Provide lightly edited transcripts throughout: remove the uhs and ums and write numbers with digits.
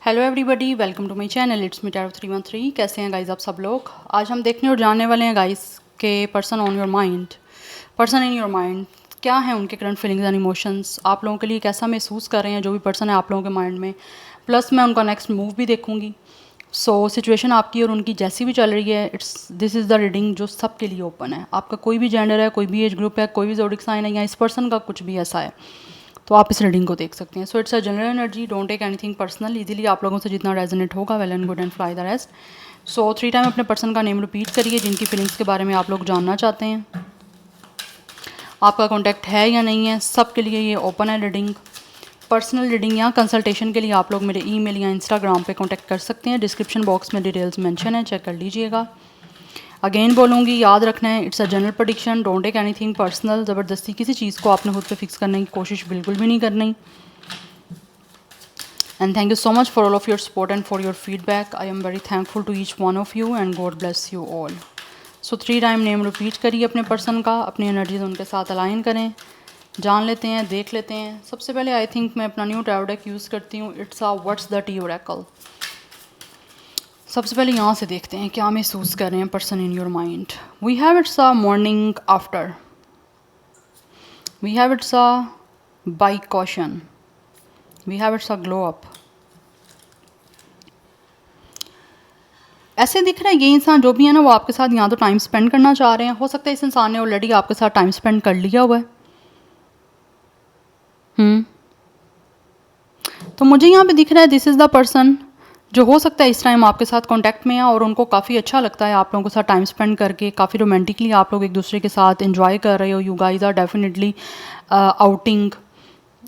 Hello everybody, welcome to my channel. It's me tarot 313। कैसे हैं guys आप सब लोग? आज हम देखने और जानने वाले हैं गाइस के person on your mind, person in your mind, क्या है उनके करंट फीलिंग्स एंड इमोशंस, आप लोगों के लिए कैसा महसूस कर रहे हैं जो भी पर्सन है आप लोगों के माइंड में। प्लस मैं उनका नेक्स्ट मूव भी देखूंगी। सो सिचुएशन आपकी और उनकी जैसी भी चल रही है, दिस इज़ द रीडिंग जो सबके लिए ओपन है। आपका कोई भी जेंडर है, कोई भी एज ग्रुप है, कोई भी ज़ोडिक साइन है या इस पर्सन का कुछ भी ऐसा है तो आप इस रीडिंग को देख सकते हैं। So it's a general energy, don't take anything personal. Easily आप लोगों से जितना रेजोनेट होगा well and good and fly the rest. So 3 time अपने पर्सन का नेम रिपीट करिए जिनकी फीलिंग्स के बारे में आप लोग जानना चाहते हैं। आपका कॉन्टैक्ट है या नहीं है, सबके लिए ये ओपन है रीडिंग। पर्सनल रीडिंग या कंसल्टेशन के लिए आप लोग मेरे ईमेल या इंस्टाग्राम पे कांटेक्ट कर सकते हैं। डिस्क्रिप्शन बॉक्स में डिटेल्स मेंशन है, चेक कर लीजिएगा। अगेन बोलूँगी, याद रखना है it's a general prediction, don't take anything personal. ज़बरदस्ती किसी चीज़ को आपने खुद पे फिक्स करने की कोशिश बिल्कुल भी नहीं करनी। And thank you so much for all of your support and for your feedback. I am very thankful to each one of you and God bless you all. So 3 time name repeat करिए अपने person का, अपनी energies उनके साथ align करें, जान लेते हैं, देख लेते हैं। सबसे पहले आई थिंक मैं अपना न्यू टैरो डेक यूज़ करती हूँ। It's a what's the T Oracle. सबसे पहले यहाँ से देखते हैं क्या महसूस कर रहे हैं person in your mind. We have it's a morning after, we have it's a by caution, we have it's a glow up. ऐसे दिख रहा है ये इंसान जो भी है ना वो आपके साथ यहाँ तो टाइम स्पेंड करना चाह रहे हैं। हो सकता है इस इंसान ने ऑलरेडी आपके साथ टाइम स्पेंड कर लिया हुआ है। तो मुझे यहाँ पे दिख रहा है दिस इज़ द पर्सन जो हो सकता है इस टाइम आपके साथ कांटेक्ट में है और उनको काफ़ी अच्छा लगता है आप लोगों के साथ टाइम स्पेंड करके। काफ़ी रोमांटिकली आप लोग एक दूसरे के साथ एंजॉय कर रहे हो। You guys are definitely outing,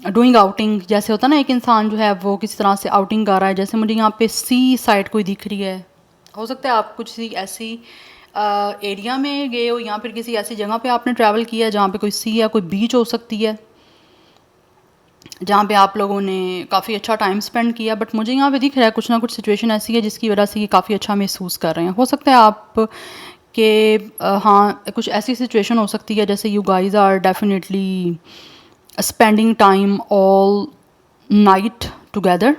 doing outing. जैसे होता है ना एक इंसान जो है वो किसी तरह से आउटिंग कर रहा है। जैसे मुझे यहाँ पे सी साइड कोई दिख रही है। हो सकता है आप कुछ ऐसी एरिया में गए हो या फिर किसी ऐसी जगह पे आपने ट्रैवल किया है जहाँ पे कोई सी या कोई बीच हो सकती है, जहाँ पे आप लोगों ने काफ़ी अच्छा टाइम स्पेंड किया। बट मुझे यहाँ पे दिख रहा है कुछ ना कुछ सिचुएशन ऐसी है जिसकी वजह से ये काफ़ी अच्छा महसूस कर रहे हैं। हो सकता है आप के हाँ कुछ ऐसी सिचुएशन हो सकती है जैसे you guys are definitely spending time all night together.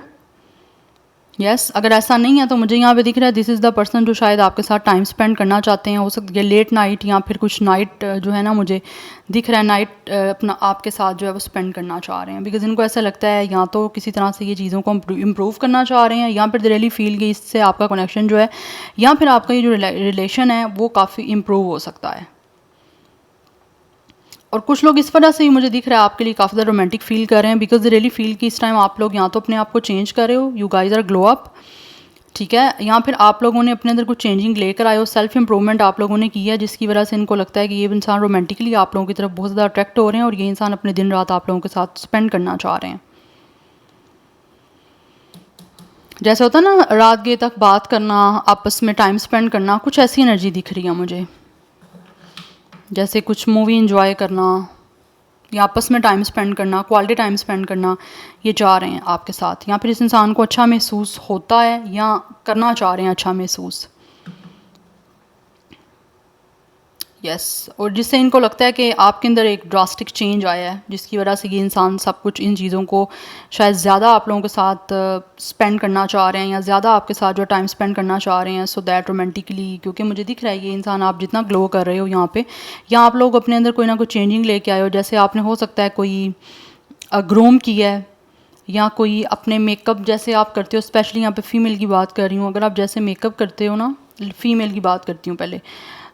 Yes, अगर ऐसा नहीं है तो मुझे यहाँ पे दिख रहा है दिस इज़ द पर्सन जो शायद आपके साथ टाइम स्पेंड करना चाहते हैं। हो सकता है लेट नाइट या फिर कुछ नाइट जो है ना मुझे दिख रहा है नाइट अपना आपके साथ जो है वो स्पेंड करना चाह रहे हैं। बिकॉज इनको ऐसा लगता है या तो किसी तरह से ये चीज़ों को इम्प्रूव करना चाह रहे हैं या फिर दे रियली फील कि इससे आपका कनेक्शन जो है या फिर आपका ये जो रिलेशन है वो काफ़ी इम्प्रूव हो सकता है। और कुछ लोग इस वजह से ही मुझे दिख रहा है आपके लिए काफ़ी ज़्यादा रोमांटिक फील कर रहे हैं। बिकॉज दे रियली फील कि इस टाइम आप लोग या तो अपने आप को चेंज कर रहे हो, you guys are glow up, ठीक है, या फिर आप लोगों ने अपने अंदर कुछ चेंजिंग लेकर आए हो, सेल्फ इंप्रूवमेंट आप लोगों ने की है जिसकी वजह से इनको लगता है कि ये इंसान रोमांटिकली आप लोगों की तरफ बहुत ज़्यादा अट्रैक्ट हो रहे हैं और ये इंसान अपने दिन रात आप लोगों के साथ स्पेंड करना चाह रहे हैं। जैसे होता है ना रात गए तक बात करना, आपस में टाइम स्पेंड करना, कुछ ऐसी एनर्जी दिख रही है मुझे। जैसे कुछ मूवी इंजॉय करना या आपस में टाइम स्पेंड करना, क्वालिटी टाइम स्पेंड करना ये चाह रहे हैं आपके साथ। या फिर इस इंसान को अच्छा महसूस होता है या करना चाह रहे हैं अच्छा महसूस। यस, और जिससे इनको लगता है कि आपके अंदर एक ड्रास्टिक चेंज आया है जिसकी वजह से ये इंसान सब कुछ इन चीज़ों को शायद ज़्यादा आप लोगों के साथ स्पेंड करना चाह रहे हैं या ज़्यादा आपके साथ जो टाइम स्पेंड करना चाह रहे हैं। सो दैट रोमांटिकली, क्योंकि मुझे दिख रहा है ये इंसान आप जितना ग्लो कर रहे हो यहाँ पे, या आप लोग अपने अंदर कोई ना कोई चेंजिंग लेके आए हो। जैसे आपने हो सकता है कोई ग्रूम किया है या कोई अपने मेकअप जैसे आप करते हो, स्पेशली यहाँ पे फीमेल की बात कर रही हूँ। अगर आप जैसे मेकअप करते हो ना, फीमेल की बात करती हूँ पहले,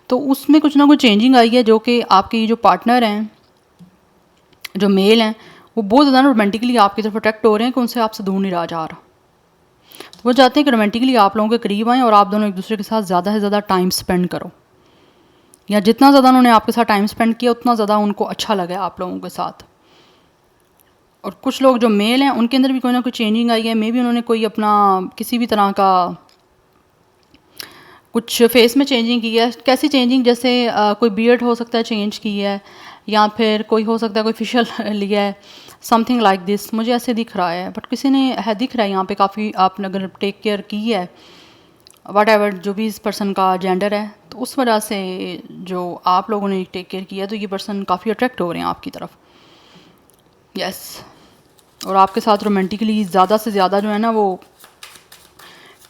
तो उसमें कुछ ना कुछ चेंजिंग आई है जो कि आपके ये जो पार्टनर हैं, जो मेल हैं, वो बहुत ज़्यादा रोमांटिकली आपकी तरफ अट्रैक्ट हो रहे हैं कि उनसे आपसे दूर नहीं रहा जा रहा। तो वो चाहते हैं कि रोमांटिकली आप लोगों के करीब आएँ और आप दोनों एक दूसरे के साथ ज़्यादा से ज़्यादा टाइम स्पेंड करो, या जितना ज़्यादा उन्होंने आपके साथ टाइम स्पेंड किया उतना ज़्यादा उनको अच्छा लगे आप लोगों के साथ। और कुछ लोग जो मेल हैं उनके अंदर भी कोई ना कोई चेंजिंग आई है। मे बी उन्होंने कोई अपना किसी भी तरह का कुछ फेस में चेंजिंग की है। कैसी चेंजिंग, जैसे कोई बियर्ड हो सकता है चेंज की है, या फिर कोई हो सकता है कोई फेशियल लिया है, समथिंग लाइक दिस मुझे ऐसे दिख रहा है। बट किसी ने है दिख रहा है यहाँ पे काफ़ी आपने अगर टेक केयर की है, वट एवर जो भी इस पर्सन का जेंडर है, तो उस वजह से जो आप लोगों ने टेक केयर किया है तो ये पर्सन काफ़ी अट्रैक्ट हो रहे हैं आपकी तरफ। यस, और आपके साथ रोमांटिकली ज़्यादा से ज़्यादा जो है ना वो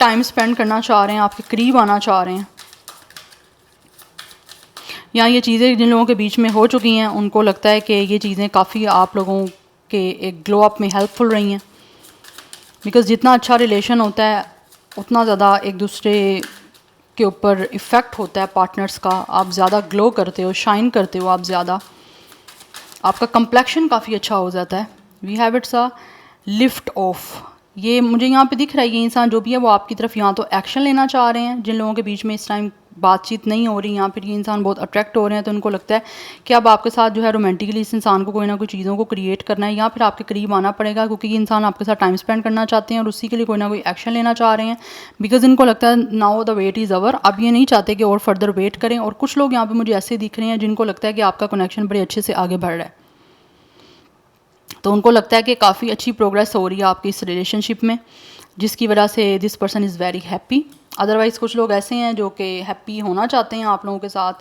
टाइम स्पेंड करना चाह रहे हैं, आपके करीब आना चाह रहे हैं, या ये चीज़ें जिन लोगों के बीच में हो चुकी हैं उनको लगता है कि ये चीज़ें काफ़ी आप लोगों के एक ग्लो अप में हेल्पफुल रही हैं। बिकॉज़ जितना अच्छा रिलेशन होता है उतना ज़्यादा एक दूसरे के ऊपर इफ़ेक्ट होता है पार्टनर्स का। आप ज़्यादा ग्लो करते हो, शाइन करते हो, आप ज़्यादा, आपका कंप्लेक्शन काफ़ी अच्छा हो जाता है। We have it's a lift off. ये मुझे यहाँ पे दिख रहा है, ये इंसान जो भी है वो आपकी तरफ यहाँ तो एक्शन लेना चाह रहे हैं। जिन लोगों के बीच में इस टाइम बातचीत नहीं हो रही, यहाँ पर ये इंसान बहुत अट्रैक्ट हो रहे हैं, तो उनको लगता है कि अब आपके साथ जो है रोमांटिकली इस इंसान को कोई ना कोई चीज़ों को क्रिएट करना है, या फिर आपके करीब आना पड़ेगा, क्योंकि ये इंसान आपके साथ टाइम स्पेंड करना चाहते हैं और उसी के लिए कोई ना कोई एक्शन लेना चाह रहे हैं। बिकॉज इनको लगता है now the wait is over, अब ये नहीं चाहते कि और फर्दर वेट करें। और कुछ लोग यहाँ पर मुझे ऐसे दिख रहे हैं जिनको लगता है कि आपका कनेक्शन बड़े अच्छे से आगे बढ़ रहा है, तो उनको लगता है कि काफ़ी अच्छी प्रोग्रेस हो रही है आपकी इस रिलेशनशिप में, जिसकी वजह से this person is very happy. Otherwise कुछ लोग ऐसे हैं जो कि हैप्पी होना चाहते हैं आप लोगों के साथ,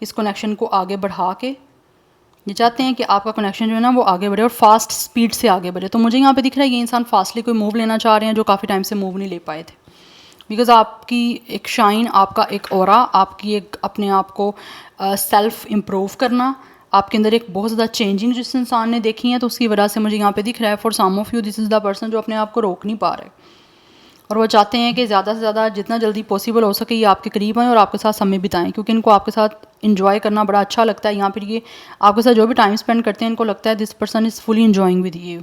इस कनेक्शन को आगे बढ़ा के ये चाहते हैं कि आपका कनेक्शन जो है ना वो आगे बढ़े और फास्ट स्पीड से आगे बढ़े। तो मुझे यहाँ पे दिख रहा है ये इंसान फास्टली कोई मूव लेना चाह रहे हैं जो काफ़ी टाइम से मूव नहीं ले पाए थे। बिकॉज़ आपकी एक शाइन, आपका एक ऑरा, आपकी एक अपने आप को सेल्फ इम्प्रूव करना, आपके अंदर एक बहुत ज़्यादा चेंजिंग जिस इंसान ने देखी है, तो उसकी वजह से मुझे यहाँ पे दिख रहा है for some of you this is the person जो अपने आप को रोक नहीं पा रहे और वो चाहते हैं कि ज़्यादा से ज़्यादा जितना जल्दी पॉसिबल हो सके ये आपके करीब आएँ और आपके साथ समय बिताएं, क्योंकि इनको आपके साथ इंजॉय करना बड़ा अच्छा लगता है। यहाँ पर ये आपके साथ जो भी टाइम स्पेंड करते हैं इनको लगता है this person is fully enjoying with you.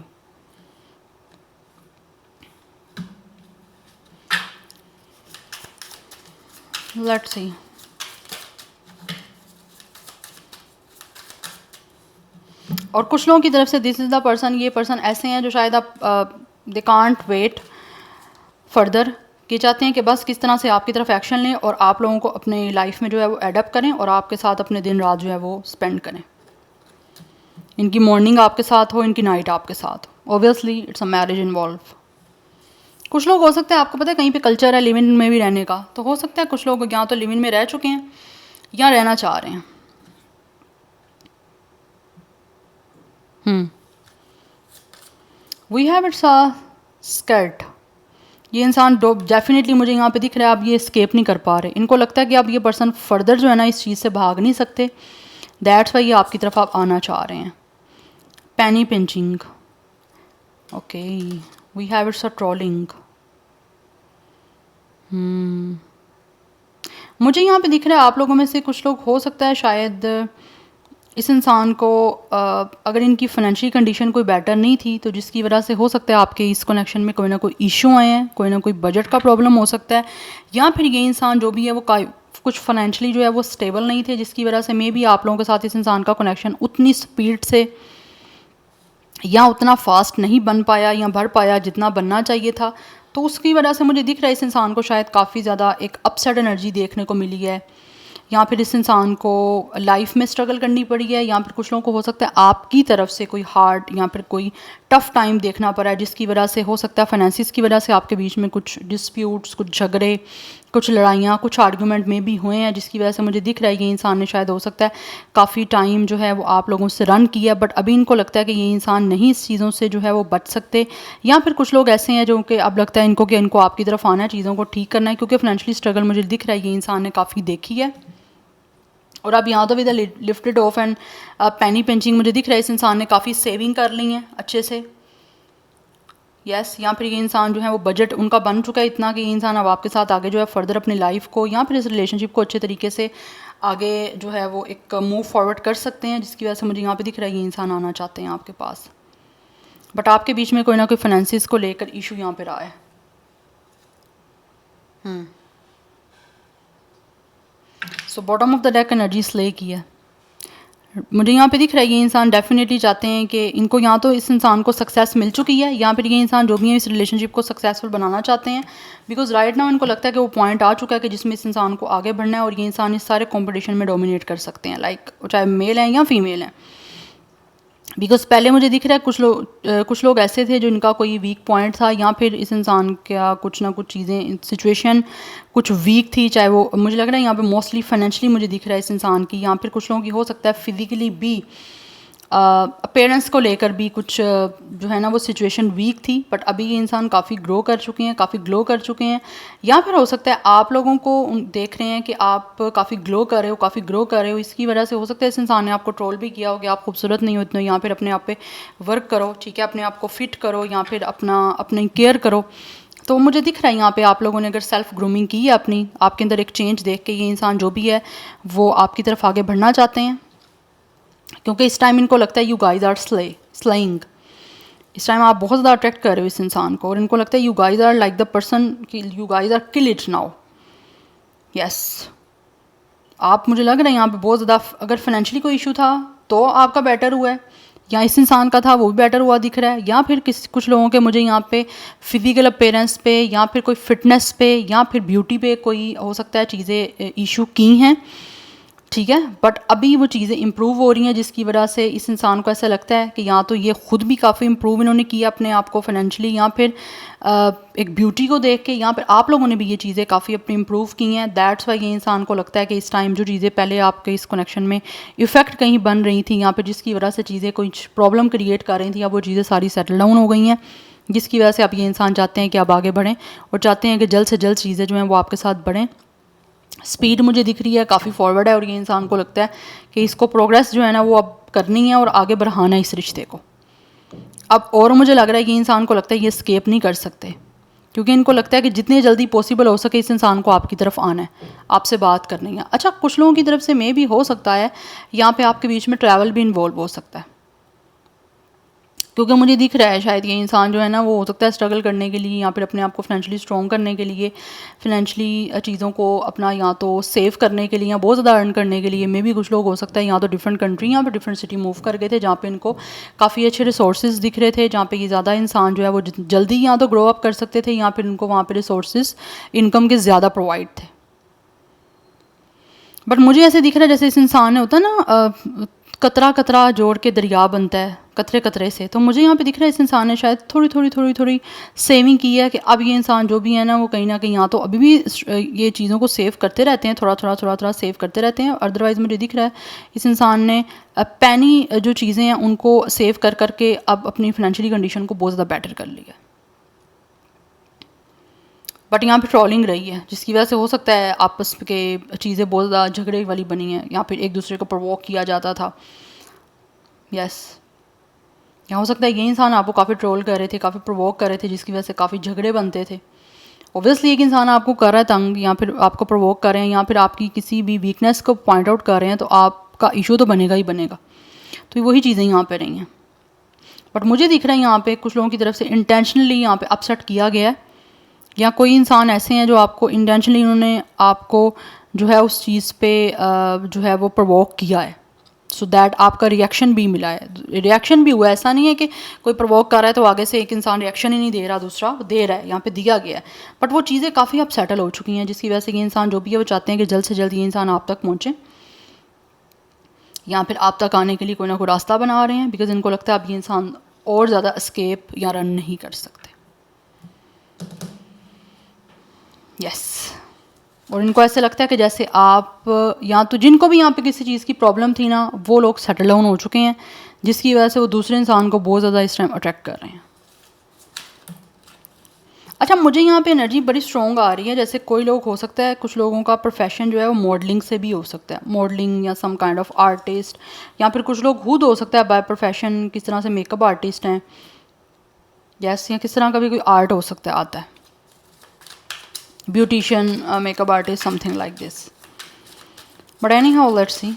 Let's see. और कुछ लोगों की तरफ से दिस इज़ द पर्सन, ये पर्सन ऐसे हैं जो शायद आप दे कांट वेट फर्दर, ये चाहते हैं कि बस किस तरह से आपकी तरफ एक्शन लें और आप लोगों को अपने लाइफ में जो है वो एडप्ट करें और आपके साथ अपने दिन रात जो है वो स्पेंड करें। इनकी मॉर्निंग आपके साथ हो, इनकी नाइट आपके साथ हो। Obviously it's a marriage involve. कुछ लोग हो सकता है, आपको पता है कहीं पे कल्चर है लिव इन में भी रहने का, तो हो सकता है कुछ लोग यहाँ तो लिव इन में रह चुके हैं या रहना चाह रहे हैं। We have it's a skirt. ये इंसान डेफिनेटली मुझे यहाँ पे दिख रहा है अब ये स्केप नहीं कर पा रहे। इनको लगता है कि अब ये पर्सन फर्दर जो है ना इस चीज़ से भाग नहीं सकते, दैट्स वाई ये आपकी तरफ आप आना चाह रहे हैं। Penny pinching, okay, we have it's a trolling. मुझे यहाँ पे दिख रहा है आप लोगों में से कुछ लोग हो सकता है शायद इस इंसान को अगर इनकी फाइनेंशियल कंडीशन कोई बेटर नहीं थी तो जिसकी वजह से हो सकता है आपके इस कनेक्शन में कोई ना कोई इशू आए हैं, कोई ना कोई बजट का प्रॉब्लम हो सकता है, या फिर ये इंसान जो भी है वो कुछ फाइनेंशियली जो है वो स्टेबल नहीं थे, जिसकी वजह से मे भी आप लोगों के साथ इस इंसान का कनेक्शन उतनी स्पीड से या उतना फास्ट नहीं बन पाया या बढ़ पाया जितना बनना चाहिए था। तो उसकी वजह से मुझे दिख रहा है इस इंसान को शायद काफ़ी ज़्यादा एक अपसेट एनर्जी देखने को मिली है, या फिर इस इंसान को लाइफ में स्ट्रगल करनी पड़ी है, या फिर कुछ लोगों को हो सकता है आपकी तरफ से कोई हार्ड या फिर कोई टफ़ टाइम देखना पड़ा है, जिसकी वजह से हो सकता है फाइनेंसिस की वजह से आपके बीच में कुछ डिस्प्यूट्स, कुछ झगड़े, कुछ लड़ाइयाँ, कुछ आर्गूमेंट में भी हुए हैं, जिसकी वजह से मुझे दिख रहा है ये इंसान ने शायद हो सकता है काफ़ी टाइम जो है वो आप लोगों से रन किया, बट अभी इनको लगता है कि ये इंसान नहीं इस चीज़ों से जो है वो बच सकते। या फिर कुछ लोग ऐसे हैं जो कि अब लगता है इनको कि इनको आपकी तरफ आना है, चीज़ों को ठीक करना है, क्योंकि फाइनेंशियली स्ट्रगल मुझे दिख रहा है ये इंसान ने काफ़ी देखी है। और अब यहाँ तो विद लिफ्टेड ऑफ एंड पैनी पिंचिंग मुझे दिख रहा है इस इंसान ने काफ़ी सेविंग कर ली है अच्छे से। यस, यहाँ फिर ये इंसान जो है वो बजट उनका बन चुका है इतना कि ये इंसान अब आपके साथ आगे जो है फर्दर अपनी लाइफ को या फिर इस रिलेशनशिप को अच्छे तरीके से आगे जो है वो एक मूव फॉरवर्ड कर सकते हैं, जिसकी वजह से मुझे यहाँ पे दिख रहा है ये इंसान आना चाहते हैं आपके पास, बट आपके बीच में कोई ना कोई फाइनेंसिस को लेकर इशू यहाँ पे रहा है। So bottom of the deck energy slay की है। मुझे यहाँ पे दिख रहा है ये इंसान डेफिनेटली चाहते हैं कि इनको यहाँ तो इस इंसान को सक्सेस मिल चुकी है, या फिर ये इंसान जो भी है इस रिलेशनशिप को सक्सेसफुल बनाना चाहते हैं, बिकॉज राइट नाउ इनको लगता है कि वो पॉइंट आ चुका है कि जिसमें इस इंसान को आगे बढ़ना है और ये इंसान इस सारे कॉम्पिटिशन में डोमिनेट कर सकते हैं, लाइक चाहे मेल हैं या फीमेल हैं। बिकॉज पहले मुझे दिख रहा है कुछ लोग ऐसे थे जो इनका कोई वीक पॉइंट था, या फिर इस इंसान का कुछ ना कुछ चीज़ें सिचुएशन कुछ वीक थी, चाहे वो मुझे लग रहा है यहाँ पे मोस्टली फाइनेंशियली मुझे दिख रहा है इस इंसान की, या फिर कुछ लोगों की हो सकता है फिजिकली भी पेरेंट्स को लेकर भी कुछ जो है ना वो सिचुएशन वीक थी, बट अभी ये इंसान काफ़ी ग्रो कर चुके हैं, काफ़ी ग्लो कर चुके हैं। या फिर हो सकता है आप लोगों को देख रहे हैं कि आप काफ़ी ग्लो कर रहे हो, काफ़ी ग्रो कर रहे हो, इसकी वजह से हो सकता है इस इंसान ने आपको ट्रोल भी किया हो कि आप खूबसूरत नहीं हो इतना, या फिर अपने आप पे वर्क करो, ठीक है, अपने आप को फिट करो, या फिर अपनी केयर करो। तो मुझे दिख रहा है यहाँ पे आप लोगों ने अगर सेल्फ ग्रूमिंग की है अपनी, आपके अंदर एक चेंज देख के ये इंसान जो भी है वो आपकी तरफ आगे बढ़ना चाहते हैं, क्योंकि इस टाइम इनको लगता है यू गाइज आर स्लेइंग। इस टाइम आप बहुत ज़्यादा अट्रैक्ट कर रहे हो इस इंसान को, और इनको लगता है you guys are like the person कि you guys are kill it now. Yes, आप मुझे लग रहा है यहाँ पे बहुत ज़्यादा, अगर फाइनेंशियली कोई इशू था तो आपका बेटर हुआ है, या इस इंसान का था वो भी बेटर हुआ दिख रहा है, या फिर कुछ लोगों के मुझे यहाँ पे फिजिकल अपीयरेंस पे, या फिर कोई फिटनेस पे, या फिर ब्यूटी पे कोई हो सकता है चीज़ें इशू की हैं, ठीक है। बट अभी वो चीज़ें इम्प्रूव हो रही हैं, जिसकी वजह से इस इंसान को ऐसा लगता है कि या तो ये ख़ुद भी काफ़ी इम्प्रूव इन्होंने किया अपने आप को फाइनेंशियली, या फिर एक ब्यूटी को देख के, या फिर आप लोगों ने भी ये चीज़ें काफ़ी अपनी इम्प्रूव की हैं। दैट्स वाई ये इंसान को लगता है कि इस टाइम जो चीज़ें पहले आपके इस कनेक्शन में इफ़ेक्ट कहीं बन रही थी, या फिर जिसकी वजह से चीज़ें कोई प्रॉब्लम क्रिएट कर रही थी, अब वो चीज़ें सारी सेटल डाउन हो गई हैं, जिसकी वजह से अब ये इंसान चाहते हैं कि आप आगे बढ़ें, और चाहते हैं कि जल्द से जल्द चीज़ें जो हैं वो आपके साथ बढ़ें। स्पीड मुझे दिख रही है काफ़ी फॉरवर्ड है, और ये इंसान को लगता है कि इसको प्रोग्रेस जो है ना वो अब करनी है और आगे बढ़ाना है इस रिश्ते को अब। और मुझे लग रहा है कि इंसान को लगता है ये स्केप नहीं कर सकते, क्योंकि इनको लगता है कि जितनी जल्दी पॉसिबल हो सके इस इंसान को आपकी तरफ आना है, आपसे बात करनी है। अच्छा, कुछ लोगों की तरफ से मे भी हो सकता है यहाँ पे आपके बीच में ट्रैवल भी इन्वॉल्व हो सकता है, क्योंकि मुझे दिख रहा है शायद ये इंसान जो है ना वो हो सकता है स्ट्रगल करने के लिए, या फिर अपने आप को फाइनेंशियली स्ट्रॉन्ग करने के लिए, फाइनेंशियली चीज़ों को अपना या तो सेव करने के लिए, या बहुत ज़्यादा अर्न करने के लिए। मे भी कुछ लोग हो सकता है या तो डिफरेंट कंट्री या फिर डिफरेंट सिटी मूव कर गए थे, जहाँ पे इनको काफ़ी अच्छे रिसोर्सेज दिख रहे थे, जहाँ पे ये ज़्यादा इंसान जो है वो जल्दी या तो ग्रो अप कर सकते थे, या फिर इनको वहाँ पर रिसोर्सेज इनकम के ज़्यादा प्रोवाइड थे। बट मुझे ऐसे दिख रहा है जैसे इस इंसान ने होता ना कतरा कतरा जोड़ के दरिया बनता है कतरे कतरे से, तो मुझे यहाँ पे दिख रहा है इस इंसान ने शायद थोड़ी सेविंग की है, कि अब ये इंसान जो भी है ना वो कहीं ना कहीं या तो अभी भी ये चीज़ों को सेव करते रहते हैं, थोड़ा सेव करते रहते हैं। अदरवाइज़ मुझे दिख रहा है इस इंसान ने पैनी जो चीज़ें हैं उनको सेव कर करके अब अपनी फाइनेंशियली कंडीशन को बहुत ज़्यादा बेटर कर लिया। बट यहाँ पे ट्रोलिंग रही है, जिसकी वजह से हो सकता है आपस के चीज़ें बहुत ज़्यादा झगड़े वाली बनी हैं, या फिर एक दूसरे को प्रवोक किया जाता था। यस, यहाँ हो सकता है ये इंसान आपको काफ़ी ट्रोल कर रहे थे, काफ़ी प्रवोक कर रहे थे, जिसकी वजह से काफ़ी झगड़े बनते थे। ओबियसली एक इंसान आपको कर रहा है तंग, या फिर आपको प्रवोक कर रहे हैं, या फिर आपकी किसी भी वीकनेस को पॉइंट आउट कर रहे हैं, तो आपका इशू तो बनेगा ही बनेगा। तो वही चीज़ें यहाँ पर रही हैं। बट मुझे दिख रहा है यहाँ पे कुछ लोगों की तरफ से इंटेंशनली यहाँ पे अपसेट किया गया है, या कोई इंसान ऐसे हैं जो आपको इंटेंशनली उन्होंने आपको जो है उस चीज़ पे जो है वो प्रवोक किया है, सो दैट आपका रिएक्शन भी मिला है, रिएक्शन भी हुआ है। ऐसा नहीं है कि कोई प्रवोक कर रहा है तो आगे से एक इंसान रिएक्शन ही नहीं दे रहा, दूसरा दे रहा है, यहाँ पे दिया गया है। बट वो चीज़ें काफ़ी अब सेटल हो चुकी हैं, जिसकी वजह से ये इंसान जो भी है वो चाहते हैं कि जल्द से जल्द ये इंसान आप तक पहुँचे, या फिर आप तक आने के लिए कोई ना कोई रास्ता बना रहे हैं, बिकॉज इनको लगता है अब ये इंसान और ज़्यादा एस्केप या रन नहीं कर सकते। यस, और इनको ऐसे लगता है कि जैसे आप या तो जिनको भी यहाँ पे किसी चीज़ की प्रॉब्लम थी ना वो लोग सेटल डाउन हो चुके हैं, जिसकी वजह से वो दूसरे इंसान को बहुत ज़्यादा इस टाइम अट्रैक्ट कर रहे हैं। अच्छा, मुझे यहाँ पे एनर्जी बड़ी स्ट्रॉन्ग आ रही है, जैसे कोई लोग हो सकता है कुछ लोगों का प्रोफेशन जो है वो मॉडलिंग से भी हो सकता है, मॉडलिंग या सम काइंड ऑफ आर्टिस्ट, या फिर कुछ लोग खुद हो सकता है बाय प्रोफेशन किस तरह से मेकअप आर्टिस्ट हैं, यस, या किस तरह का भी कोई आर्ट हो सकता है आता है, beautician, makeup artist, something like this. But anyhow, let's see.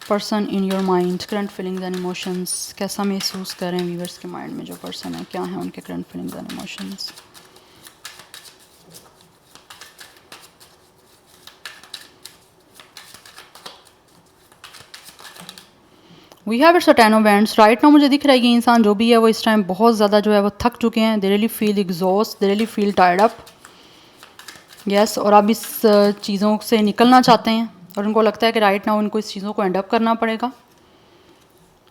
Person in your mind, current feelings and emotions. कैसा महसूस कर रहे हैं व्यूअर्स के माइंड में जो पर्सन है, क्या है उनके current feelings and emotions. We have it's ten of wands right now. मुझे दिख रहा है ये इंसान जो भी है वो इस टाइम बहुत ज़्यादा जो है वो थक चुके हैं, they really feel exhaust, they really feel tired up. Yes, और अब इस चीज़ों से निकलना चाहते हैं, और उनको लगता है कि राइट नाउ इनको इस चीज़ों को एंड अप करना पड़ेगा।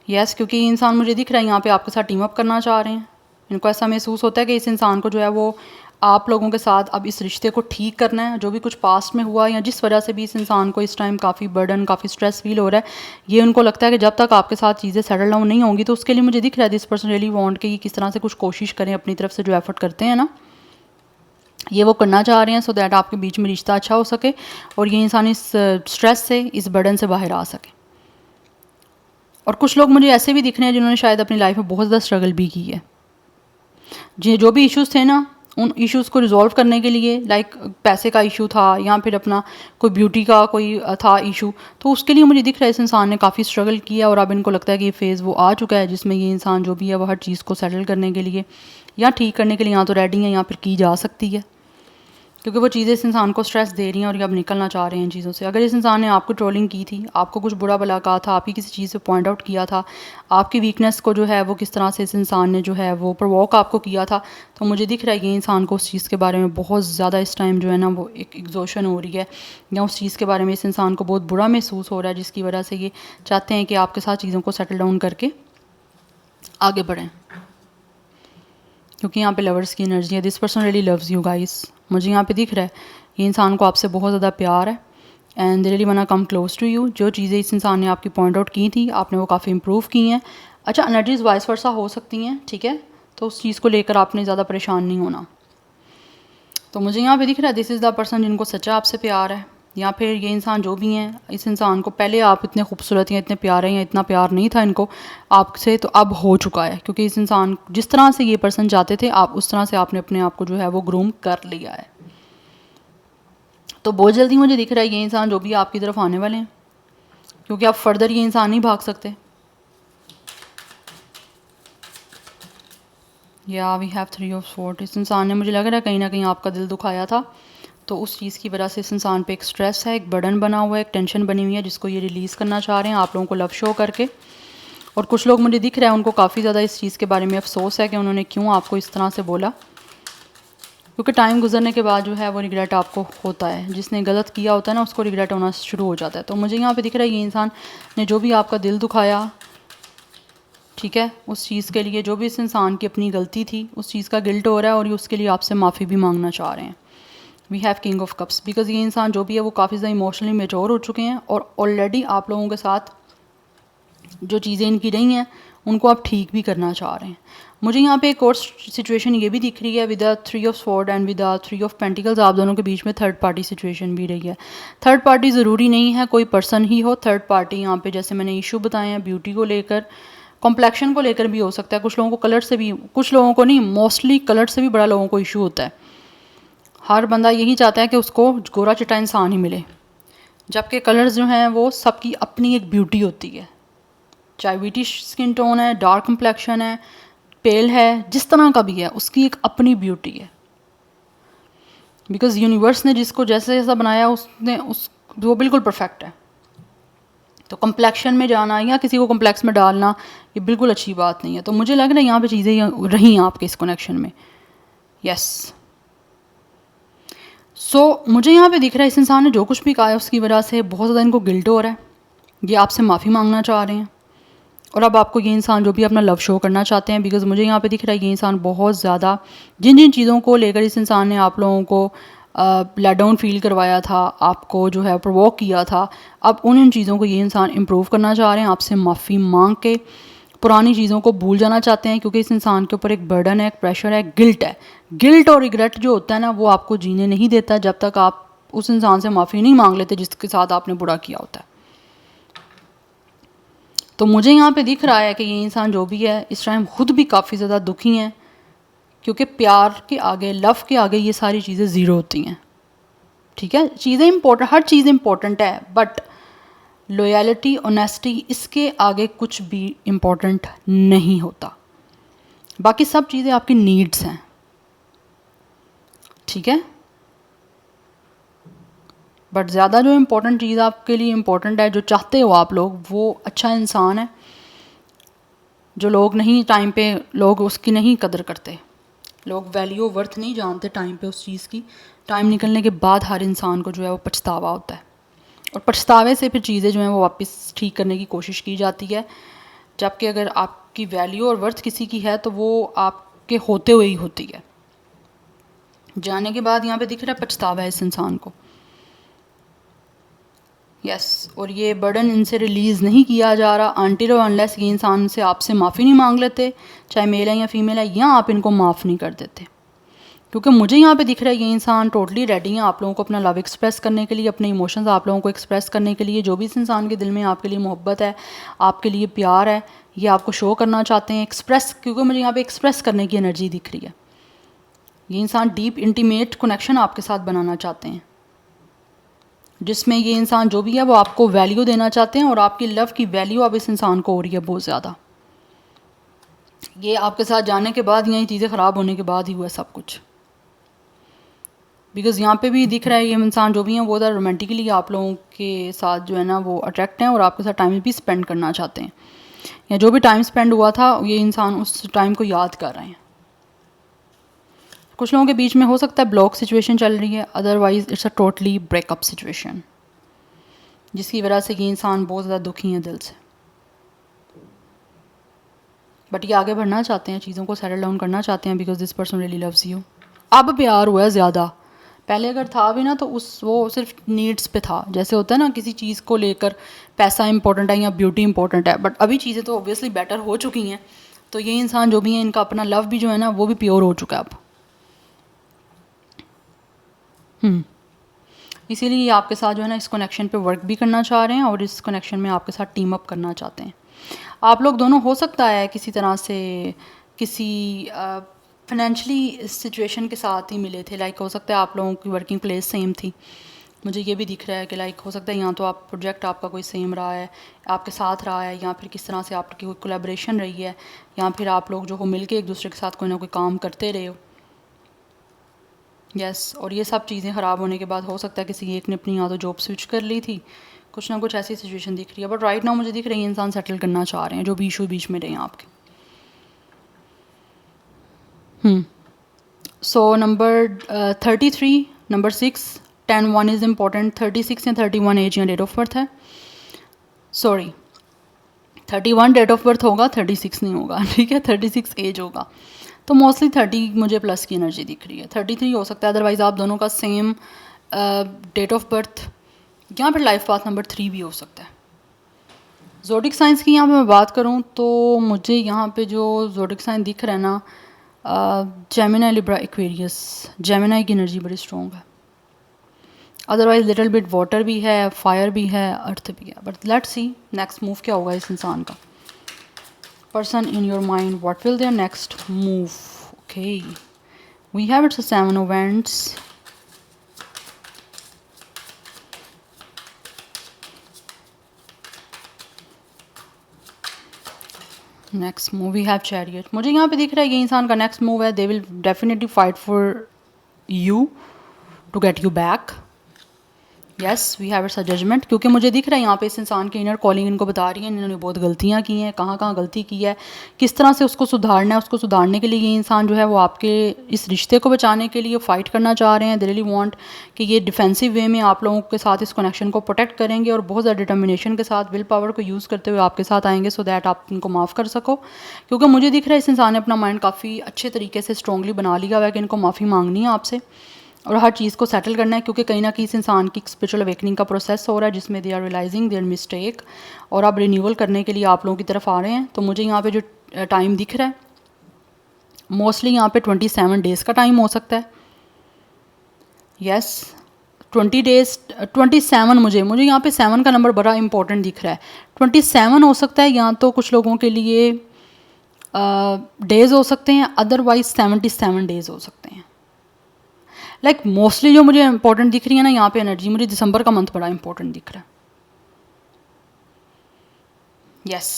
यस, क्योंकि ये इंसान मुझे दिख रहा है यहाँ पे आपके साथ टीम अप करना चाह रहे हैं। इनको ऐसा महसूस होता है कि इस इंसान को जो है वो आप लोगों के साथ अब इस रिश्ते को ठीक करना है। जो भी कुछ पास्ट में हुआ या जिस वजह से भी इस इंसान को इस टाइम काफ़ी बर्डन, काफ़ी स्ट्रेस फील हो रहा है, ये उनको लगता है कि जब तक आपके साथ चीज़ें सेटल डाउन नहीं होंगी, तो उसके लिए मुझे दिख रहा है दिस पर्सन रियली वांट कि ये किस तरह से कुछ कोशिश करें, अपनी तरफ से जो एफर्ट करते हैं ना, ये वो करना चाह रहे हैं सो दैट आपके बीच में रिश्ता अच्छा हो सके और ये इंसान इस स्ट्रेस से, इस बर्डन से बाहर आ सके। और कुछ लोग मुझे ऐसे भी दिख रहे हैं जिन्होंने शायद अपनी लाइफ में बहुत ज़्यादा स्ट्रगल भी की है। जो भी इश्यूज़ थे ना, उन इश्यूज़ को रिजॉल्व करने के लिए, लाइक पैसे का इशू था या फिर अपना कोई ब्यूटी का कोई था इशू, तो उसके लिए मुझे दिख रहा है इस इंसान ने काफ़ी स्ट्रगल किया और अब इनको लगता है कि ये फेज़ वो आ चुका है जिसमें ये इंसान जो भी है वो हर चीज़ को सेटल करने के लिए या ठीक करने के लिए या तो रेडी है या फिर की जा सकती है, क्योंकि वो चीज़ें इस इंसान को स्ट्रेस दे रही हैं और ये अब निकलना चाह रहे हैं इन चीज़ों से। अगर इस इंसान ने आपको ट्रोलिंग की थी, आपको कुछ बुरा भला कहा था, आपकी किसी चीज़ से पॉइंट आउट किया था, आपकी वीकनेस को जो है वो किस तरह से इस इंसान ने जो है वो प्रोवोक आपको किया था, तो मुझे दिख रहा है ये इंसान को उस चीज़ के बारे में बहुत ज़्यादा इस टाइम जो है ना वो एक एग्जॉशन हो रही है, या उस चीज़ के बारे में इस इंसान को बहुत बुरा महसूस हो रहा है, जिसकी वजह से ये चाहते हैं कि आपके साथ चीज़ों को सेटल डाउन करके आगे बढ़ें। क्योंकि यहाँ पे लवर्स की एनर्जी है। This person really loves you guys. मुझे यहाँ पे दिख रहा है ये इंसान को आपसे बहुत ज़्यादा प्यार है and they really want to come close to you. जो चीज़ें इस इंसान ने आपकी पॉइंट आउट की थी, आपने वो काफ़ी इंप्रूव की हैं। अच्छा, एनर्जीज वाइस वर्सा हो सकती हैं, ठीक है, तो उस चीज़ को लेकर आपने ज़्यादा परेशान नहीं होना। तो मुझे यहाँ पे दिख रहा है दिस इज़ द पर्सन जिनको सच्चा आपसे प्यार है, या फिर ये इंसान जो भी हैं, इस इंसान को पहले आप इतने खूबसूरत या इतने प्यारे या इतना प्यार नहीं था इनको आपसे, तो अब हो चुका है, क्योंकि इस इंसान जिस तरह से ये पर्सन चाहते थे, आप उस तरह से आपने अपने आप को जो है वो ग्रूम कर लिया है। तो बहुत जल्दी मुझे दिख रहा है ये इंसान जो भी आपकी तरफ आने वाले हैं, क्योंकि आप फर्दर ये इंसान नहीं भाग सकते। या वी हैव 3 ऑफ स्वॉर्ड। इस इंसान ने, मुझे लग रहा है कहीं ना कहीं आपका दिल दुखाया था, तो उस चीज़ की वजह से इस इंसान पे एक स्ट्रेस है, एक बर्डन बना हुआ है, एक टेंशन बनी हुई है, जिसको ये रिलीज़ करना चाह रहे हैं आप लोगों को लव शो करके। और कुछ लोग मुझे दिख रहा है उनको काफ़ी ज़्यादा इस चीज़ के बारे में अफसोस है कि उन्होंने क्यों आपको इस तरह से बोला, क्योंकि टाइम गुजरने के बाद जो है वो रिग्रेट आपको होता है। जिसने गलत किया होता है ना, उसको रिग्रेट होना शुरू हो जाता है। तो मुझे यहाँ पे दिख रहा है ये इंसान ने जो भी आपका दिल दुखाया, ठीक है, उस चीज़ के लिए जो भी इस इंसान की अपनी गलती थी, उस चीज़ का गिल्ट हो रहा है और ये उसके लिए आपसे माफ़ी भी मांगना चाह रहे हैं। We have king of cups, because ये इंसान जो भी है वो काफ़ी ज़्यादा इमोशनली मेच्योर हो चुके हैं और ऑलरेडी आप लोगों के साथ जो चीज़ें इनकी रही हैं उनको आप ठीक भी करना चाह रहे हैं। मुझे यहाँ पे एक और सिचुएशन ये भी दिख रही है with the 3 of sword and with the 3 of pentacles. आप दोनों के बीच में थर्ड पार्टी सिचुएशन भी रही है। थर्ड पार्टी ज़रूरी नहीं है कोई पर्सन ही हो, थर्ड पार्टी यहाँ पे जैसे मैंने इशू बताए हैं ब्यूटी को लेकर, कॉम्प्लेक्शन को लेकर भी हो सकता है। कुछ लोगों को कलर से भी, कुछ लोगों को नहीं, मोस्टली कलर से भी बड़ा लोगों को इशू होता है। हर बंदा यही चाहता है कि उसको गोरा चिट्टा इंसान ही मिले, जबकि कलर्स जो हैं वो सबकी अपनी एक ब्यूटी होती है। चाहे वीटी स्किन टोन है, डार्क कम्प्लेक्शन है, पेल है, जिस तरह का भी है, उसकी एक अपनी ब्यूटी है। बिकॉज यूनिवर्स ने जिसको जैसे जैसा बनाया उसने वो बिल्कुल परफेक्ट है। तो कम्प्लेक्शन में जाना या किसी को कम्प्लेक्स में डालना ये बिल्कुल अच्छी बात नहीं है। तो मुझे लग रहा है यहाँ पे चीज़ें रही हैं आपके इस कनेक्शन में। यस, सो मुझे यहाँ पे दिख रहा है इस इंसान ने जो कुछ भी कहा है उसकी वजह से बहुत ज़्यादा इनको गिल्ट हो रहा है। ये आपसे माफ़ी मांगना चाह रहे हैं और अब आपको ये इंसान जो भी अपना लव शो करना चाहते हैं, बिकॉज मुझे यहाँ पे दिख रहा है ये इंसान बहुत ज़्यादा जिन जिन चीज़ों को लेकर इस इंसान ने आप लोगों को लेट डाउन फील करवाया था, आपको जो है प्रोवोक किया था, अब उन चीज़ों को ये इंसान इम्प्रूव करना चाह रहे हैं, आपसे माफ़ी मांग के पुरानी चीज़ों को भूल जाना चाहते हैं, क्योंकि इस इंसान के ऊपर एक बर्डन है, एक प्रेशर है, गिल्ट है। गिल्ट और रिग्रेट जो होता है ना वो आपको जीने नहीं देता जब तक आप उस इंसान से माफ़ी नहीं मांग लेते जिसके साथ आपने बुरा किया होता है। तो मुझे यहाँ पे दिख रहा है कि ये इंसान जो भी है इस टाइम खुद भी काफ़ी ज़्यादा दुखी हैं, क्योंकि प्यार के आगे, लव के आगे ये सारी चीज़ें ज़ीरो होती हैं। ठीक है, चीज़ें इंपॉर्टेंट, हर चीज़ इंपॉर्टेंट है, बट लॉयल्टी, ऑनेस्टी, इसके आगे कुछ भी इम्पोर्टेंट नहीं होता। बाकी सब चीज़ें आपकी नीड्स हैं, ठीक है, बट ज़्यादा जो इम्पोर्टेंट चीज़ आपके लिए इम्पोर्टेंट है, जो चाहते हो आप लोग, वो अच्छा इंसान है। जो लोग नहीं टाइम पे, लोग उसकी नहीं कदर करते, लोग वैल्यू वर्थ नहीं जानते टाइम पे उस चीज़ की। टाइम निकलने के बाद हर इंसान को जो है वो पछतावा होता है, और पछतावे से फिर चीज़ें जो हैं वो वापस ठीक करने की कोशिश की जाती है। जबकि अगर आपकी वैल्यू और वर्थ किसी की है तो वो आपके होते हुए ही होती है। जाने के बाद यहाँ पे दिख रहा है पछतावा है इस इंसान को। यस और ये बर्डन इनसे रिलीज़ नहीं किया जा रहा अनटिल और अनलेस ये इंसान से आपसे माफ़ी नहीं मांग लेते, चाहे मेल है या फीमेल है, या आप इनको माफ़ नहीं कर देते। क्योंकि मुझे यहाँ पे दिख रहा है ये इंसान टोटली रेडी है आप लोगों को अपना लव एक्सप्रेस करने के लिए, अपने इमोशंस आप लोगों को एक्सप्रेस करने के लिए। जो भी इस इंसान के दिल में आपके लिए मोहब्बत है, आपके लिए प्यार है, ये आपको शो करना चाहते हैं, एक्सप्रेस, क्योंकि मुझे यहाँ पे एक्सप्रेस करने की एनर्जी दिख रही है। ये इंसान डीप इंटीमेट कनेक्शन आपके साथ बनाना चाहते हैं, जिसमें ये इंसान जो भी है वो आपको वैल्यू देना चाहते हैं, और आपकी लव की वैल्यू अब इस इंसान को हो रही है बहुत ज़्यादा। ये आपके साथ जाने के बाद, यही चीज़ें ख़राब होने के बाद ही हुआ सब कुछ। बिकॉज़ यहाँ पे भी दिख रहा है ये इंसान जो भी हैं वो ज़्यादा रोमांटिकली आप लोगों के साथ जो है ना वो अट्रैक्ट हैं, और आपके साथ टाइम भी स्पेंड करना चाहते हैं, या जो भी टाइम स्पेंड हुआ था ये इंसान उस टाइम को याद कर रहे हैं। कुछ लोगों के बीच में हो सकता है ब्लॉक सिचुएशन चल रही है, otherwise it's a totally breakup situation, जिसकी वजह से ये इंसान बहुत ज़्यादा दुखी है दिल से। बट ये आगे बढ़ना चाहते हैं, चीज़ों को सेटल डाउन करना चाहते हैं, because this person really loves you. अब प्यार हुआ है ज़्यादा, पहले अगर था भी ना तो वो सिर्फ नीड्स पे था, जैसे होता है ना किसी चीज़ को लेकर पैसा इंपॉर्टेंट है या ब्यूटी इंपॉर्टेंट है, बट अभी चीज़ें तो ऑब्वियसली बेटर हो चुकी हैं। तो ये इंसान जो भी है इनका अपना लव भी जो है ना वो भी प्योर हो चुका है अब। इसीलिए ये आपके साथ जो है ना इस कनेक्शन पे वर्क भी करना चाह रहे हैं, और इस कनेक्शन में आपके साथ टीम अप करना चाहते हैं। आप लोग दोनों हो सकता है किसी तरह से किसी फाइनेंशियली सिचुएशन के साथ ही मिले थे, लाइक हो सकता है आप लोगों की वर्किंग प्लेस सेम थी। मुझे ये भी दिख रहा है कि लाइक हो सकता है यहाँ तो आप प्रोजेक्ट आपका कोई सेम रहा है, आपके साथ रहा है, या फिर किस तरह से आपकी कोई कोलैबोरेशन रही है, या फिर आप लोग जो हो मिल के एक दूसरे के साथ कोई ना कोई काम करते रहे हो। यस और ये सब चीज़ें ख़राब होने के बाद हो सकता है किसी एक ने अपनी या तो जॉब स्विच कर ली थी, कुछ ना कुछ ऐसी सिचुएशन दिख रही है। बट राइट नाउ मुझे दिख रही है इंसान सेटल करना चाह रहे हैं, जो भी इशू बीच में रहे हैं आपके। So number 33, number 6, 10, 1 is important. 36 या 31 एज या डेट ऑफ बर्थ है, सॉरी 31 डेट ऑफ बर्थ होगा, 36 नहीं होगा, ठीक है, 36 एज होगा। तो मोस्टली 30 मुझे प्लस की एनर्जी दिख रही है, 33 हो सकता है, अदरवाइज़ आप दोनों का सेम डेट ऑफ बर्थ या फिर लाइफ पाथ नंबर 3 भी हो सकता है। ज़ोडिक साइंस की यहाँ पे मैं बात करूँ तो मुझे यहाँ पे जो ज़ोडिक साइन दिख रहा है ना, जेमिनी, लिब्रा, एक्वेरियस, जेमिनी की एनर्जी बड़ी स्ट्रॉन्ग है। अदरवाइज लिटिल बिट वाटर भी है, फायर भी है, अर्थ भी है। But let's see next move क्या होगा इस इंसान का। Person in your mind, what will their next move? Okay, we have it's a 7 of Wands. Next move we have chariot. मुझे यहाँ पे दिख रहा है ये इंसान का नेक्स्ट मूव है, they will definitely fight for you to get you back. Yes we have it's a judgement, क्योंकि मुझे दिख रहा है यहाँ पे इस इंसान की इनर कॉलिंग इनको बता रही है इन्होंने बहुत गलतियाँ की हैं, कहाँ कहाँ गलती की है, किस तरह से उसको सुधारना है। उसको सुधारने के लिए ये इंसान जो है वो आपके इस रिश्ते को बचाने के लिए फ़ाइट करना चाह रहे हैं। दे रियली वांट कि ये डिफेंसिव वे में आप लोगों के साथ इस कनेक्शन को प्रोटेक्ट करेंगे, और बहुत ज़्यादा डिटर्मिनेशन के साथ विल पावर को यूज़ करते हुए आपके साथ आएंगे, सो दैट आप इनको माफ़ कर सको। क्योंकि मुझे दिख रहा है इस इंसान ने अपना माइंड काफ़ी अच्छे तरीके से स्ट्रॉन्गली बना लिया हुआ है कि इनको माफ़ी मांगनी है आपसे, और हर चीज़ को सेटल करना है। क्योंकि कहीं ना कहीं इस इंसान की स्पिरिचुअल अवेकनिंग का प्रोसेस हो रहा है, जिसमें they are realising their mistake, और अब रिन्यूअल करने के लिए आप लोगों की तरफ आ रहे हैं। तो मुझे यहाँ पे जो टाइम दिख रहा है मोस्टली यहाँ पे 27 डेज़ का टाइम हो सकता है। यस 20 डेज़, 27 मुझे यहाँ पे 7 का नंबर बड़ा इंपॉर्टेंट दिख रहा है। 27 हो सकता है, या तो कुछ लोगों के लिए डेज़ हो सकते हैं, अदरवाइज 77 डेज़ हो सकते हैं। लाइक मोस्टली जो मुझे इंपॉर्टेंट दिख रही है ना यहाँ पे एनर्जी, मुझे दिसंबर का मंथ बड़ा इंपॉर्टेंट दिख रहा है। यस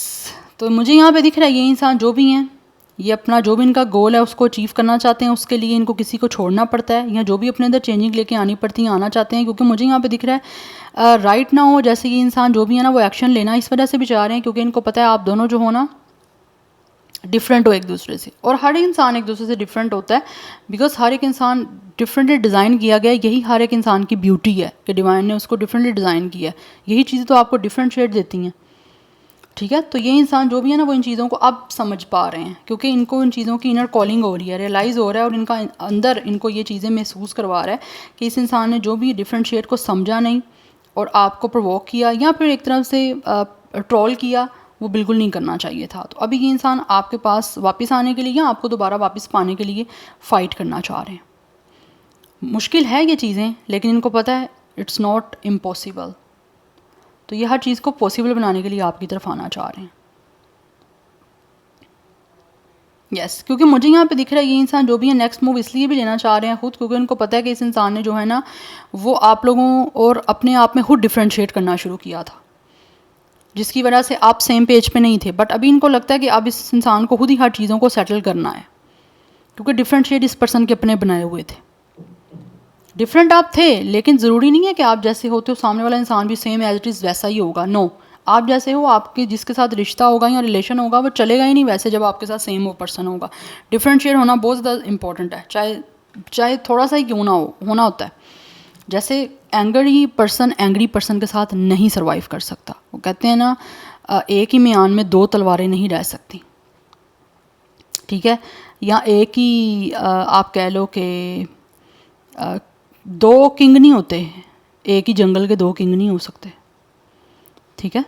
तो मुझे यहाँ पे दिख रहा है ये इंसान जो भी हैं ये अपना जो भी इनका गोल है उसको अचीव करना चाहते हैं, उसके लिए इनको किसी को छोड़ना पड़ता है, या जो भी अपने अंदर चेंजिंग लेके आनी पड़ती है आना चाहते हैं। क्योंकि मुझे यहाँ पे दिख रहा है राइट नाउ जैसे ये इंसान जो भी है ना वो एक्शन लेना इस वजह से भी चाह रहे हैं, क्योंकि इनको पता है आप दोनों जो हो ना डिफरेंट हो एक दूसरे से, और हर इंसान एक दूसरे से डिफरेंट होता है, बिकॉज हर एक इंसान डिफरेंटली डिज़ाइन किया गया है। यही हर एक इंसान की ब्यूटी है कि डिवाइन ने उसको डिफरेंटली डिज़ाइन किया है। यही चीज़ें तो आपको डिफरेंट शेड देती हैं, ठीक है। तो ये इंसान जो भी है ना वो इन चीज़ों को अब समझ पा रहे हैं, क्योंकि इनको इन चीज़ों की इनर कॉलिंग हो रही है, रियलाइज़ हो रहा है, और इनका अंदर इनको ये चीज़ें महसूस करवा रहा है कि इस इंसान ने जो भी डिफरेंशिएट को समझा नहीं और आपको प्रोवोक किया या फिर एक तरफ से ट्रोल किया, वो बिल्कुल नहीं करना चाहिए था। तो अभी ये इंसान आपके पास वापस आने के लिए या आपको दोबारा वापस पाने के लिए फ़ाइट करना चाह रहे हैं। मुश्किल है ये चीज़ें, लेकिन इनको पता है इट्स नॉट इम्पॉसिबल। तो ये हर चीज़ को पॉसिबल बनाने के लिए आपकी तरफ आना चाह रहे हैं। यस, क्योंकि मुझे यहाँ पे दिख रहा है ये इंसान जो भी है नेक्स्ट मूव इसलिए भी लेना चाह रहे हैं खुद, क्योंकि उनको पता है कि इस इंसान ने जो है ना वो आप लोगों और अपने आप में खुद डिफ्रेंशिएट करना शुरू किया था, जिसकी वजह से आप सेम पेज पे नहीं थे। बट अभी इनको लगता है कि अब इस इंसान को खुद ही हर चीज़ों को सेटल करना है, क्योंकि डिफ्रेंशिएट इस पर्सन के अपने बनाए हुए थे। डिफरेंट आप थे, लेकिन ज़रूरी नहीं है कि आप जैसे होते हो सामने वाला इंसान भी सेम एज इट इज़ वैसा ही होगा। नो, आप जैसे हो, आपके जिसके साथ रिश्ता होगा या रिलेशन होगा वो चलेगा ही नहीं वैसे जब आपके साथ सेम वो पर्सन होगा। डिफरेंशिएट होना बहुत ज़्यादा इंपॉर्टेंट है, चाहे थोड़ा सा ही क्यों ना हो, होना होता है। जैसे एंग्री पर्सन के साथ नहीं सर्वाइव कर सकता। वो कहते हैं ना एक ही म्यान में दो तलवारें नहीं रह सकती, ठीक है। या एक ही आप कह लो कि दो किंग नहीं होते, एक ही जंगल के दो किंग नहीं हो सकते, ठीक है।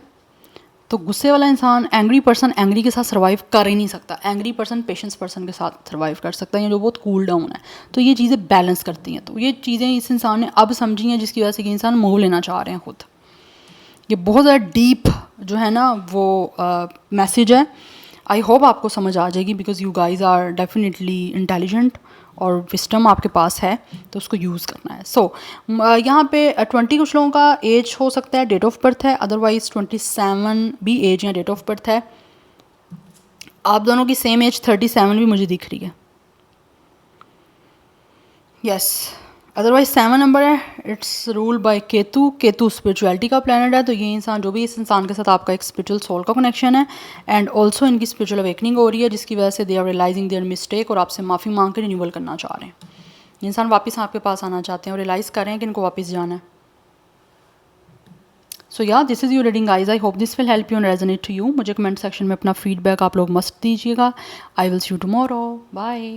तो गुस्से वाला इंसान, एंग्री पर्सन एंग्री के साथ सर्वाइव कर ही नहीं सकता। एंग्री पर्सन पेशेंस पर्सन के साथ सर्वाइव कर सकता है, जो बहुत कूल डाउन है। तो ये चीज़ें बैलेंस करती हैं। तो ये चीज़ें इस इंसान ने अब समझी हैं, जिसकी वजह से ये इंसान मूव लेना चाह रहे हैं खुद। ये बहुत ज़्यादा डीप जो है ना वो मैसेज है। आई होप आपको समझ आ जाएगी, because you guys are definitely intelligent और विस्टम आपके पास है, तो उसको यूज़ करना है। सो यहाँ पे 20 कुछ लोगों का एज हो सकता है, डेट ऑफ बर्थ है, अदरवाइज 27 भी एज या डेट ऑफ बर्थ है। आप दोनों की सेम एज 37 भी मुझे दिख रही है। यस, अदरवाइज 7 नंबर है, it's rule by Ketu. Ketu spirituality का प्लैनेट है। तो ये इंसान जो भी, इस इंसान के साथ आपका एक स्पिरिचुअल सोल का कनेक्शन है, एंड ऑल्सो इनकी स्पिरिचुअल अवेकनिंग हो रही है, जिसकी वजह से they are realising their mistake और आपसे माफ़ी मांग के रिन्यूअल करना चाह रहे हैं। ये इंसान वापस आपके पास आना चाहते हैं और रियलाइज़ कर रहे हैं कि इनको वापस जाना है। So ya this is your reading guys. I hope this will help you and resonate to you. मुझे कमेंट सेक्शन में अपना फीडबैक आप लोग मस्ट दीजिएगा। I will see you tomorrow. Bye.